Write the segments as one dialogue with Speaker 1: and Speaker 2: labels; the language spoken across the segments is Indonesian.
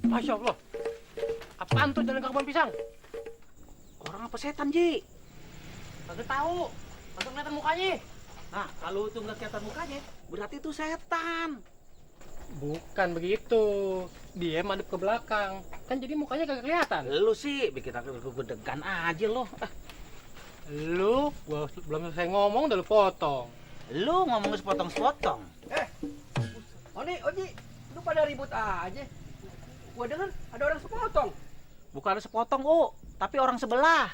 Speaker 1: Masya Allah. Apaan tuh jalan ke kebun pisang?
Speaker 2: Orang apa setan, Ji?
Speaker 1: Kagak tahu. Kagak kelihatan mukanya.
Speaker 2: Nah, kalau itu nggak kelihatan mukanya, berarti itu setan.
Speaker 1: Bukan begitu. Dia madep ke belakang. Kan jadi mukanya kagak kelihatan.
Speaker 2: Lu sih bikin aku gedegan aja lo.
Speaker 1: Lu, gua belum selesai ngomong udah lu potong.
Speaker 2: Lu ngomong sepotong-sepotong.
Speaker 3: Oji, lu pada ribut aja. Gua dengar ada orang sepotong.
Speaker 2: Bukan sepotong, tapi orang sebelah.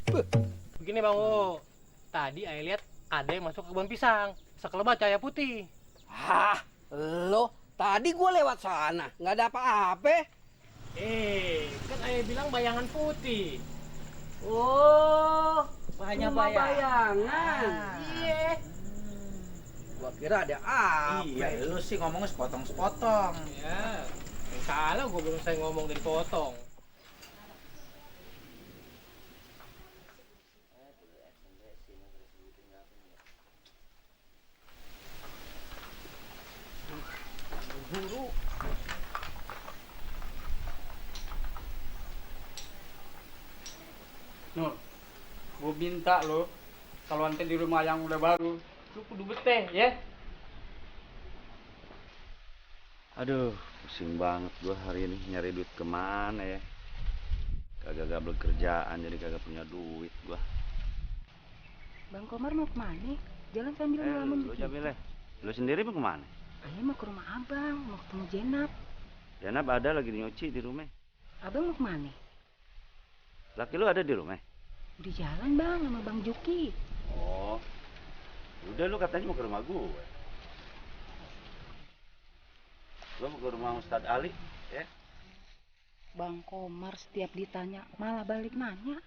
Speaker 1: Begini Bang O. Tadi Ayah lihat ada yang masuk ke kebun pisang. Sekelebat cahaya putih.
Speaker 3: Hah, lo tadi gua lewat sana, nggak ada apa-apa.
Speaker 1: Kan Ayah bilang bayangan putih.
Speaker 3: Oh,
Speaker 2: Hanya
Speaker 3: cuma
Speaker 2: bayang.
Speaker 3: bayangan.
Speaker 1: Iya.
Speaker 3: Gua kira ada apa.
Speaker 2: Iya, lu sih ngomongnya sepotong-sepotong.
Speaker 1: Ya, yang salah gua belum selesai ngomong dari potong.
Speaker 3: Guru. Nur, gua minta lo kalau nanti di rumah yang udah baru, lu kudu beteh ya.
Speaker 4: Aduh, pusing banget gua hari ini nyari duit kemana ya. Kagak gabel kerjaan jadi kagak punya duit gua.
Speaker 5: Bang Komar mau kemana? Jalan sambil ngelamun
Speaker 4: Lu
Speaker 5: begitu.
Speaker 4: Jamil, lu sendiri mau kemana?
Speaker 5: Ayah mau ke rumah abang, mau ketemu Jenab.
Speaker 4: Janab ada lagi nyuci di rumah.
Speaker 5: Abang mau kemana?
Speaker 4: Laki lu ada di rumah?
Speaker 5: Di jalan bang, sama Bang Juki.
Speaker 4: Oh, udah lu katanya mau ke rumah gue. Lu mau ke rumah Ustadz Ali, ya?
Speaker 5: Bang Komar setiap ditanya malah balik nanya.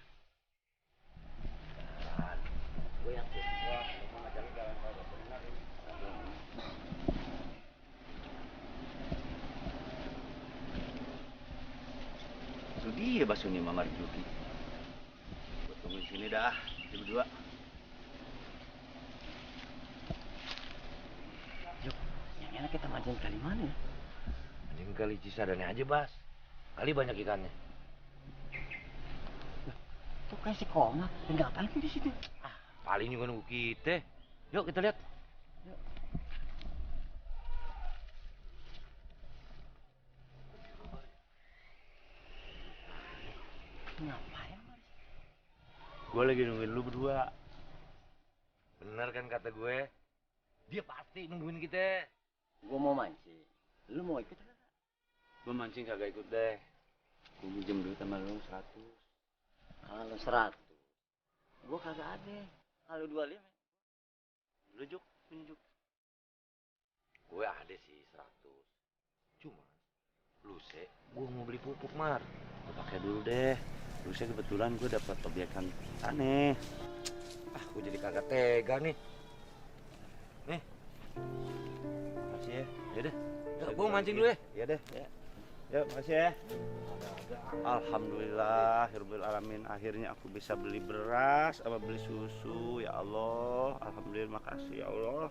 Speaker 4: Gue yakin, gua mau ngajak lu jalan kagak benar ini. Itu dia Basuni Mamar Juki. Gue tungguin sini dah, di berdua.
Speaker 2: Yuk, yang enak kita mancing kali mana ya?
Speaker 6: Anjing kali Cisadane aja, Bas. Kali banyak ikannya.
Speaker 2: Tuh kayak si Koma, ngapain sih di situ?
Speaker 6: Paling juga nunggu kita. Yuk kita lihat.
Speaker 2: Ngapain?
Speaker 6: Gue lagi nungguin lu berdua. Bener kan kata gue? Dia pasti nungguin kita.
Speaker 4: Gue mau mancing. Lu mau ikut kagak? Gue mancing kagak ikut deh. Gue minjem duit sama lu 100.
Speaker 2: Kalau 100, gua kagak ada. Kalau 25,
Speaker 4: Lu Juk, pinjuk.
Speaker 6: Gue ada sih 100. Cuma lusa gue mau beli pupuk, Mar.
Speaker 4: Gue pakai dulu deh. Lu sih kebetulan gue dapat obyekan aneh.
Speaker 6: Gue jadi kagak tega nih. Nih.
Speaker 4: Makasih ya.
Speaker 6: Ya deh. Gue mancing dulu ya.
Speaker 4: Iya deh. Ya. Yuk, makasih ya. Alhamdulillah, Rabbil Alamin. Akhirnya aku bisa beli beras sama beli susu. Ya Allah, alhamdulillah, makasih ya Allah.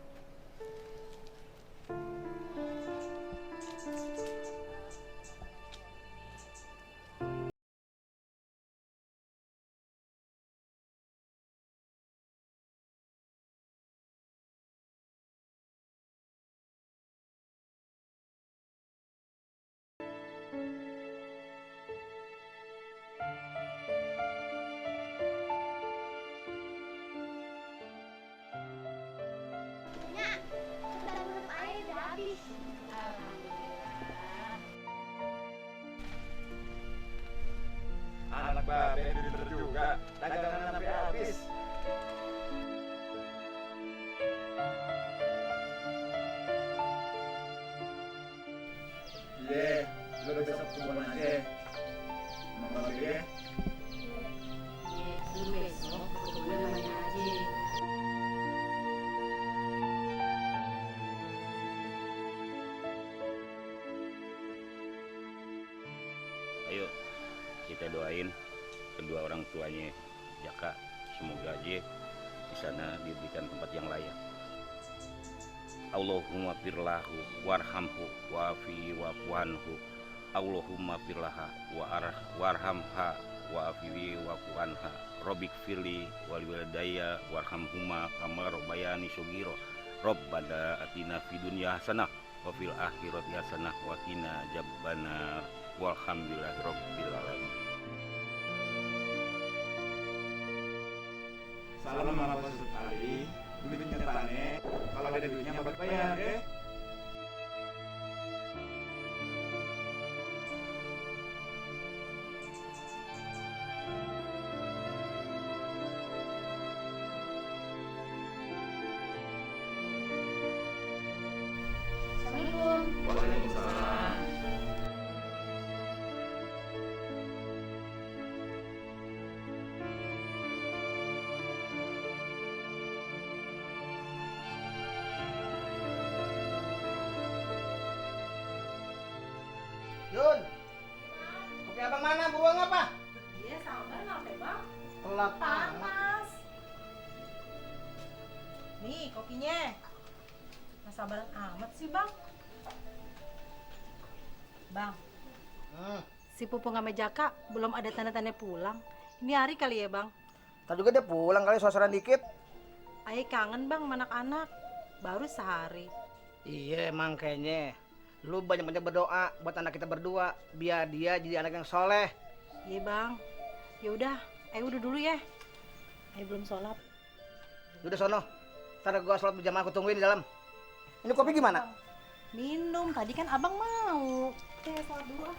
Speaker 6: Anak babe bener juga. Dagangan sampai habis.
Speaker 7: Iya, lu besok kebun aja. Mau babe ya?
Speaker 5: Lu besok gue namanya aja.
Speaker 4: Ayo, kita doain kedua orang tuanya Jaka. Semoga aja di sana diberikan tempat yang layak. Allahumma firlahu warhamhu wa'fi wa'fuanhu Allahumma firlaha warhamha wa afiwi wa fuanha Robik firli wal waladaya warhamhuma kama robbayani sogiro Rabbana atina fid dunya hasanah wa fil akhirati hasanah wa qina adzabannar walhamdulillahi rabbil alamin.
Speaker 7: Salam sama Pak Sutari. Duitnya tane. Kalau ada duitnya Bapak bayar ya.
Speaker 5: Assalamualaikum.
Speaker 7: Waalaikumsalam.
Speaker 3: Yun. Kopi abang mana? Buang apa?
Speaker 8: Iya, sabar ngapain bang?
Speaker 3: Telat amat.
Speaker 8: Panas. Nih kopinya. Nggak sabaran amat sih bang. Bang, si Pupung sama Jaka belum ada tanda-tanda pulang. Ini hari kali ya bang.
Speaker 3: Ntar juga dia pulang kali suasaran dikit.
Speaker 8: Ayah kangen bang sama anak-anak. Baru sehari.
Speaker 3: Iya emang kayaknya. Lu banyak-banyak berdoa buat anak kita berdua. Biar dia jadi anak yang soleh.
Speaker 8: Iya bang. Ya udah, ayo udah dulu ya. Ayo belum sholat.
Speaker 3: Udah sono. Ntar gua sholat berjamaah aku tungguin di dalam. Ini kopi gimana?
Speaker 8: Minum, tadi kan abang mau. Oke, sholat dulu ah.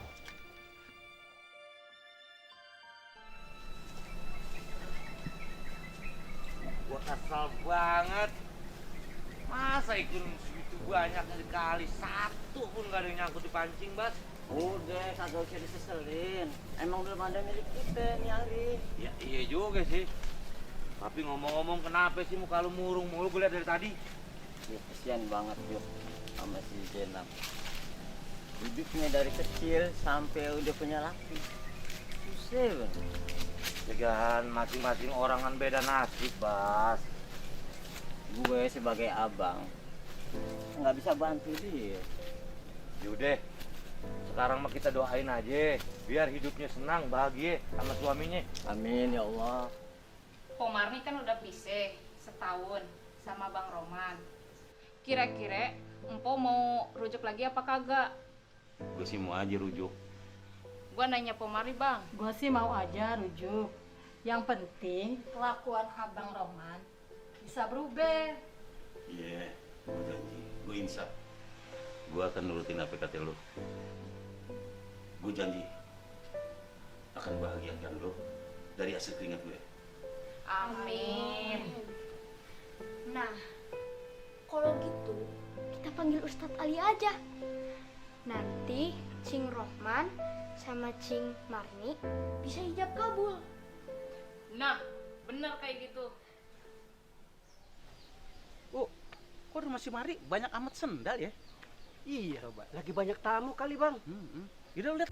Speaker 6: Gua kesel banget. Masa ikan segitu banyaknya sekali satu pun gak ada yang nyangkut di pancing, Bas.
Speaker 2: Udah, kagak usah diseselin. Emang belum ada milik kita nih hari.
Speaker 6: Ya iya juga sih. Tapi ngomong-ngomong kenapa sih muka lu murung mulu gue liat dari tadi?
Speaker 2: Ya kesian banget yuk sama si Jenab. Hidupnya dari kecil sampai udah punya laki. Susah banget.
Speaker 6: Jangan masing-masing orang kan beda nasib, Bas.
Speaker 2: Gue sebagai abang nggak bisa bantu dia.
Speaker 6: Yaudah, sekarang mah kita doain aja biar hidupnya senang, bahagia sama suaminya.
Speaker 2: Amin ya Allah.
Speaker 5: Pomarni kan udah pisah setahun sama Bang Roman. Kira-kira Empo mau rujuk lagi apa kagak?
Speaker 4: Gue sih mau aja rujuk.
Speaker 5: Gua nanya Pomarni bang.
Speaker 8: Gua sih mau aja rujuk. Yang penting kelakuan abang Roman bisa berubah.
Speaker 4: Iya, gue janji, gue insaf. Gue akan nurutin apa kata lo. Gue janji akan bahagiakan lo dari hasil keringat gue.
Speaker 5: Amin.
Speaker 9: Nah, kalau gitu kita panggil Ustadz Ali aja. Nanti Cing Rohman sama Cing Marni bisa hijab kabul.
Speaker 5: Nah, bener kayak gitu.
Speaker 3: Kok rumah si Mari banyak amat sendal ya?
Speaker 1: Iya, coba. Lagi banyak tamu kali, Bang.
Speaker 3: Yaudah lihat.